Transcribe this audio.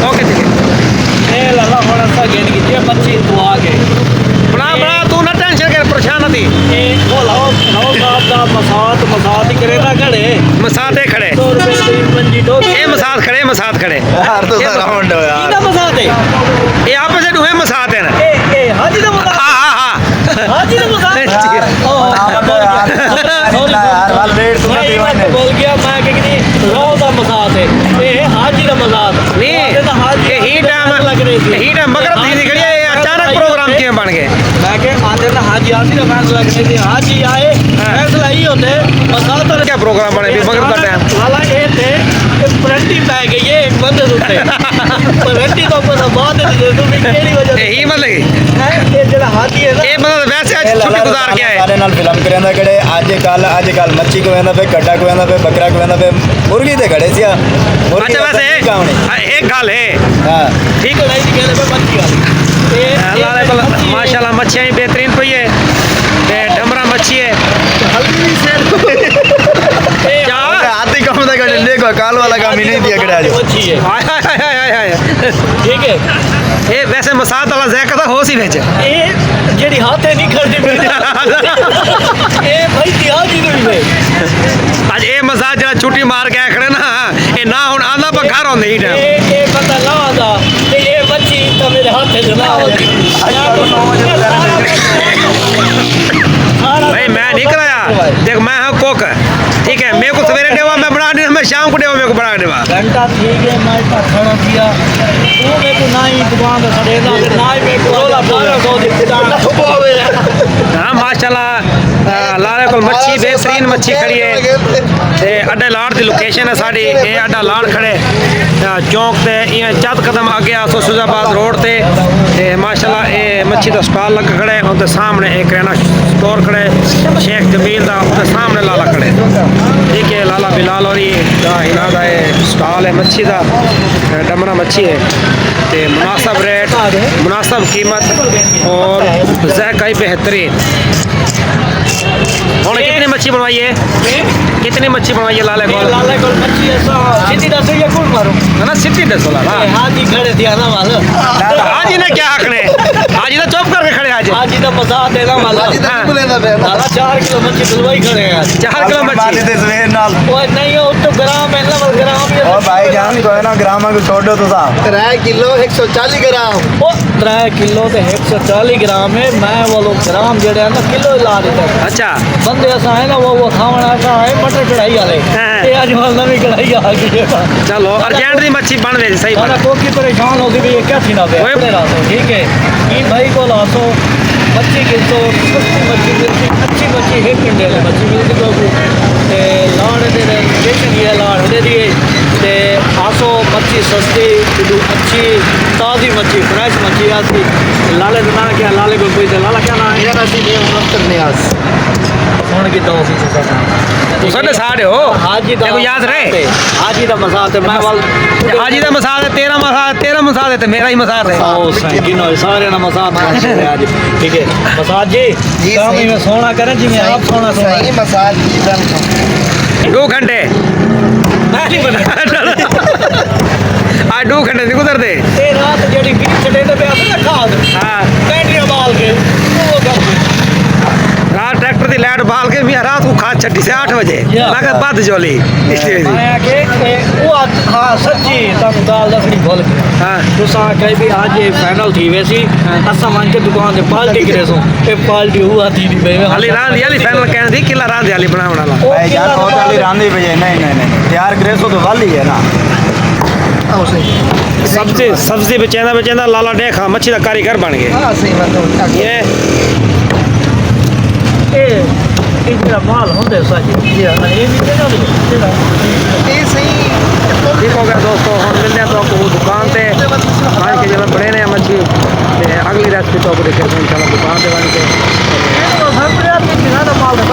Okay ठीक है ए लाला होना सा गेन की जे मच्छी तू आ गए बना बना तू ना टेंशन कर परेशान थी ए वो लाओ लाओ साहब दा मसात ही करे ना खड़े मसाते खड़े 100 रुपए दी मंजी दो ये मसात खड़े यार तो राउंड हो यार किदा मसात है ये आपस में दुहे मसाते हैं ना ए हाजी दा मसात हाँ हाजी दा मसात यार वाल रेट तो नहीं मैं बोल गया मैं कि नहीं रोज दा मसात है ए हाजी दा मसात नहीं ये ही टाइम लग रही थी मगर दीदी खड़ी है अचानक प्रोग्राम किए बन गए मैं के आते ना हाजी आती का फैसला करने थे हाजी आए फैसला ही होते मसात और क्या प्रोग्राम बने भी मगर का टाइम लाला ये थे कि प्रेंटी पै गई है एक बंदे उत्ते प्रेंटी तो पता बाद दे दो भी केड़ी वजह यही मतलब है ये जेड़ा हाजी है ना ये मतलब वैसे आज छुट्टी गुजार के आए सारे नाल फिल्म करेंदा कड़े आज कल मच्छी को वेंदा पे गड्ढा को वेंदा पे बकरा को वेंदा पे मुर्गी दे खड़े सिया मुर्गी अच्छा वैसे एक गल है हां ठीक है नहीं कहले पे मच्छी वाली अल्लाह माशाल्लाह मच्छियां बेहतरीन पई है ते डमरा मच्छी है हल्दी भी से क्या हाथी कम दा कड़े देखो काल वाला काम ही नहीं दिया कड़े आज मच्छी है हाय हाय हाय हाय ठीक है ये वैसे मसात वाला ज़ायका तो हो सी वेच ये जेड़ी हाथे नहीं करदी ए भाई दिया जी ने आज ये मसात जरा छुट्टी मार के खड़े ना ये ना हुन आंदा पर घर होंदे ही टाइम ये पता लादा ते ये मच्छी तो मेरे हाथ से ना होती भाई मैं नहीं कराया देख मैं हूँ कोक ठीक है मेरे को सवेरे देवा मैं बना देवा मैं शाम को देवा मेरे को बना देवा घंटा ठीक है मैं तो खाना दिया तू मेरे को ना ही दुकान पे खड़े ना ना ही मेरे को रोला बारह दो दिन हाँ माशाल्लाह लारे को मच्छी बेहतरीन मच्छी खड़ी है ते अड्डे लाड़ दी लोकेशन है साड़ी ये अड्डा लाड़ खड़े चौक ते ये चंद कदम आगे आसो सुजाबाद रोड ते माशाल्लाह ये मच्छी का स्टॉल लग खड़े उनके सामने एक किराना स्टोर खड़े शेख जमील दा उनके सामने लाला खड़े ठीक है लाला बिलाल और ये इना दा स्टॉल है मच्छी का डमरा मच्छी है ते मुनासिब रेट मुनासिब कीमत और ज़ायका ही बेहतरीन और कितनी मच्छी बनवाई है कितनी मच्छी बनवाई है लाले को मच्छी ऐसा सीधी दस या कौन मारो है ना सिटी दस वाला ना हाजी खड़े दिया ना वाला हाजी ने क्या हकने हाजी ने चुप करके खड़े आज हाजी का मजा देना वाला दादा 4 किलो मच्छी दिलवाई खड़े हैं 4 किलो मच्छी दे सवेर नाल वो नहीं हो तो ग्राम है ना ग्राम और भाई जान को है ना ग्राम को छोड़ तो साहब 3 किलो 140 ग्राम ओ 3 किलो ते 140 ग्राम है मैं वो लोग ग्राम जेड़े है ना किलो ला देते हैं अच्छा बंदे ऐसा है ना वो खावना का है मटर कढ़ाई वाले ये आज वाल नवी कढ़ाई आ गई है चलो अर्जेंट दी मच्छी बन वे सही माना बन कोकी परेशान हो गई क्या थी ना ओए। अपने रासो ठीक है इन भाई को लासो मच्छी किलो सस्ती मच्छी मिलती अच्छी मच्छी एक घंटे में मच्छी मिलती को ते लाड़ दे स्टेशन ये लाड़ दे दिए ते आसो मच्छी सस्ती किलो अच्छी ताज़ी मच्छी फ्रेश मच्छी आती लाले का ना क्या लाले को कोई लाला क्या ना है यार ਅਸੀਂ ਨਿਯਮ ਨਿਆਜ਼ फोन की दो सी तू साढ़े साढ़े हो हाजी तेरे को याद रहे हाजी दा मसात है मैं वाल हाजी का मसाद है तेरा मसाद है तो मेरा ही मसाद है ओ संगीन हो सारे ना मसात है आज ठीक है मसात जी जी, काम सही। में सोना करें जी मैं आप सोना सोना ਸਹੀ ਮਸਾਜ ਦੀ ਦਮ 2 घंटे मैं नहीं बना आज 2 घंटे नहीं गुजरते ये रात जेडी बीच छड़े पे आते ना खाद हाँ बैटरी बाल के वो कर रात ट्रैक्टर की लाइट बाल के मैं रात को खाद छठी से 8 बजे या। लगा बद जोली इसलिए जी। मैं के वो हां सच्ची तक दाल दसड़ी बोल के हाँ तुसा कहीं भी आज ये फाइनल थी वैसी असा मान के दुकान से पार्टी करे सो ये पार्टी हुआ थी नहीं बे हाली रात याली फाइनल कहने थी किला रात याली बनावण वाला भाई जान बहुत वाली रांधी भई नहीं तैयार करे सो तो वाली है ना ਆਓ ਸਹੀ सब्जी बेचेंदा लाला देखा मच्छी का कारीगर बन गए ਹਾਂ ਸਹੀ ਮਤਲਬ ये ਇਹ ਜਿਹੜਾ ਮਾਲ ਹੁੰਦੇ ਸਾਜੀ ਇਹ ਵੀ ਕਿਹੜਾ ਨਹੀਂ ਇਹ ਸਹੀ ठीक हो गया दोस्तों हम मिलते हैं तो आपको दुकान से मान के जब बड़े ने मच्छी ते अगली रेसिपी तो आपको देखे इंशाल्लाह दुकान से बन के ਇਹ ਤਾਂ ਹਰ ਪ੍ਰਯਾਸ ਵਿੱਚ ਨਾ ਮਾਲ ਦਾ